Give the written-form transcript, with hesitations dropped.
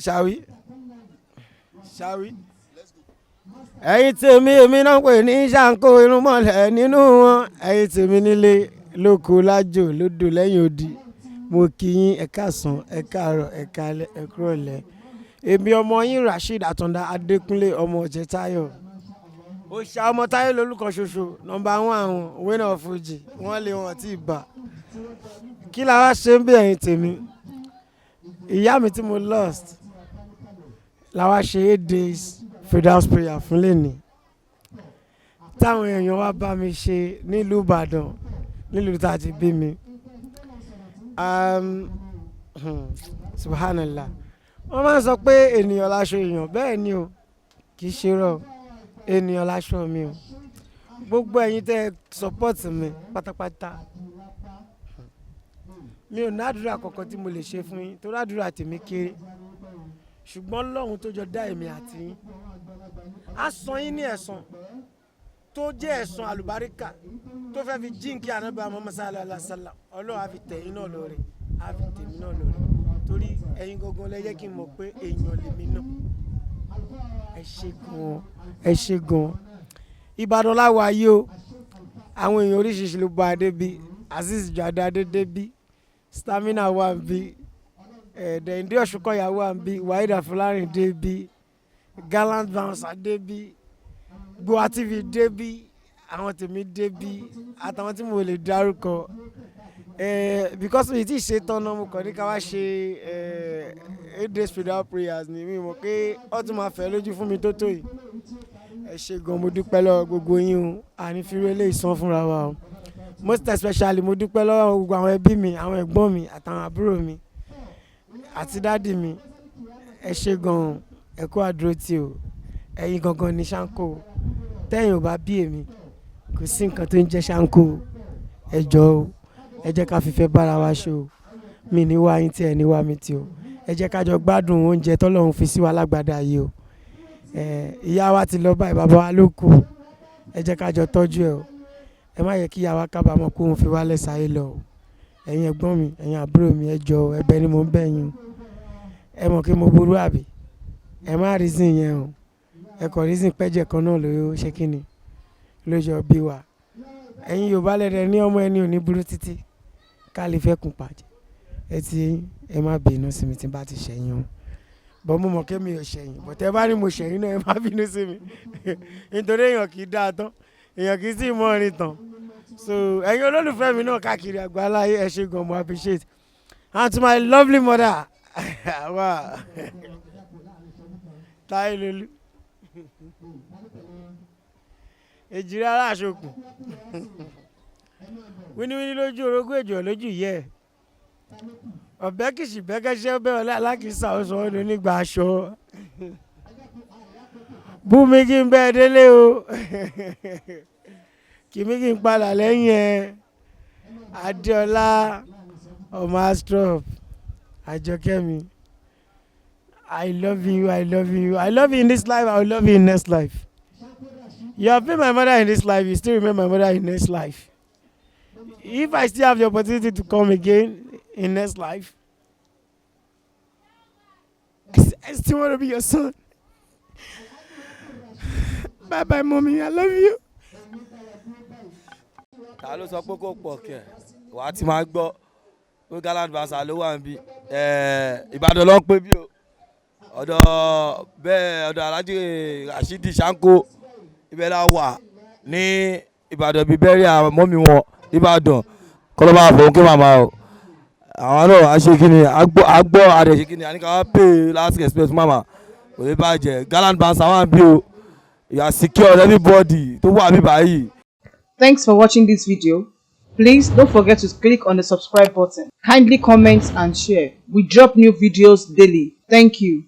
Shall we? Ẹ̀yin tèmi èmi náà pè ní Shanko irúnmọlẹ̀ nínú wọn. Ẹ̀yin tèmi nílé lóko lájò lódò lẹ́yìn odi. Mo kí yín ẹ káàsán, ẹ káàárọ̀, ẹ káalẹ́, ẹ kúrọ̀lẹ́. Èmi ọmọ yín Rasheed Àtàndá Adékúnlé ọmọ Ọ̀jẹ̀táyọ̀. Òòṣà ọmọ Táyé lolúkọ ṣoṣo nọmba 1 àwọn winner of Fuji wọ́n lé wọn tí ì bá. Kí la wá ṣe ń bí ẹ̀yin tèmi? Ìyá mi tí mo lost la wá ṣe 8 days freedom prayer fún lẹ́ni. Táwọn èèyàn wá bá mi ṣe nílùú Ìbàdàn nílùú tá a ti bí mi. Subhanallah. Wọ́n máa ń sọ pé ènìyàn láṣọ èèyàn bẹ́ẹ̀ ni o kì í ṣe rọ ènìyàn láṣọ mi o. Gbogbo ẹ̀yin tẹ́ support mi pátápátá. Mi ò ní àdúrà kankan tí mo lè ṣe fún yín torí àdúrà tèmi kéré. Ṣùgbọ́n Ọlọ́run tó jọ dá èmi àti yín á san yín ní ẹ̀san tó jẹ́ ẹ̀san àlùbáríkà tó fẹ́ fi jíǹkí ànábì Muhammad sallallahu alaihi wasallam. Ọlọ́run á fi tẹ̀ yín náà lóore á fi tèmi náà lóore torí ẹ̀yin gangan lẹ jẹ́ kí n mọ̀ pé èèyàn lèmi náà. Ẹ ṣé gan. Ìbàdàn la wà yìí o. Àwọn èèyàn oríṣiríṣi ló bá adé bí Azeez Jada adé bí Stamina wà bí Dẹ̀yìndé Ọ̀ṣunkọ̀yà wà bí Waheed Afọlárin dé bí Gallant Bouncer dé bí Gboah TV dé bí àwọn tèmi dé bí àtàwọn tí mo lè dárúkọ because mi ti ṣe tán náà mo kàn ní ká wá ṣe 8 days freedom prayers ni mi mọ̀ pé ó tún máa fẹ́ lójú fún mi tó yìí. Ẹ ṣé gan mo dúpẹ́ lọ́wọ́ gbogbo yín o àní fi rélé ìsan fúnra wa o most especially mo dúpẹ́ lọ́wọ́ gbogbo àwọn ẹbí mi àwọn ẹ̀gbọ́n mi àtàwọn àbúrò mi àti dádì mi. Ẹ ṣé gan ẹ kú àdúró tí o ẹ̀yin gangan ni Shanko tẹ́yìn ò bá bí èmi kò sí nǹkan tó ń jẹ́ Shanko ẹ jọ̀ọ́ o ẹ jẹ́ ká fìfẹ́ bára wa ṣe o mi ní wá yín tí ẹ ní wá mi tí o ẹ jẹ́ ká jọ gbádùn oúnjẹ tọ́lọ́run fi sí wa lágbàdá yìí o ìyá wa ti lọ báyìí bàbá wa ló kù ẹ jẹ́ ká jọ tọ́jú ẹ o ẹ má yẹ kí ìyá wa kábàámọ̀ kó òun fi wálẹ̀ sáyé lọ o ẹ̀yin ẹ̀gbọ́n mi ẹ̀yin àbúrò mi ẹ jọ̀ọ́ ẹ̀bẹ̀ ni mò ń bẹ̀ yín o ẹ mọ̀ kí mo burú àbí ẹ má reason yẹn o ẹ kàn reason pẹ́jẹ kan náà ló ṣe kí ni ló jọ bí wa ẹ̀yin Yorùbá lẹ́dẹ̀ ní ọmọ ẹni ò ní burú títí ká lè fẹ́ kún pàjẹ́ ẹ má bínú sí mi tí n bá ti ṣẹ̀yìn o bọ́ mo mọ̀ kí mi ò ṣẹ̀yìn bọ́ tẹ́ bá ní mo ṣẹ̀yìn náà ẹ má bínú sí mi nítorí èèyàn kì í dáa tán èèyàn kì í sì mọ orin tán so ẹ̀yin olólùfẹ́ mi náà káàkiri àgbáláyé ẹ ṣé gan mo appreciate and to my lovely mother wow Táyé Lolú èjìrì aláṣokùn wíníwíní lójú orogún èjò lójú yẹ ọ̀bẹ kìsì bẹ́kẹ́sẹ́ bẹ́ẹ̀ ọ̀lẹ́ alákìísà ọ̀sán ọdún nígbà aṣọ bú mi kí n bẹ́ẹ̀ délé o kì mí kí n padà lẹ́yìn ẹ Adéọlá ọmọ Astrop Àjọkẹ́mi I love you I love you I love you in this life I will love you in next life. You have been my mother in this life, you still remember my mother in next life. If I still have the opportunity to come again in next life, I still want to be your son. Bye bye, mommy, I love you. Ta ló sọ pé kò pọ̀ kẹ̀ wà á ti máa gbọ́ pé Gallant Bouncer ló wà níbí Ìbàdàn ló ń pè bí o ọ̀dọ̀ Alhaji Rasheed Shanko ibẹ̀ la wà ní Ìbàdàn bíi bẹ́ẹ̀rẹ̀ mọ́mí wọn Ìbàdàn kọ́lọ́mà àfọ̀hún kí màmá o àwọn náà a ṣe kí ni agbọ́ adẹ̀ ṣe kí ni àníkà wá pay last respect mama kò lè bàjẹ́ Gallant Bouncer wà bí o you are secure everybody tó wà bí báyìí. Thanks for watching this video. Please don't forget to click on the subscribe button. Kindly comment and share. We drop new videos daily. Thank you.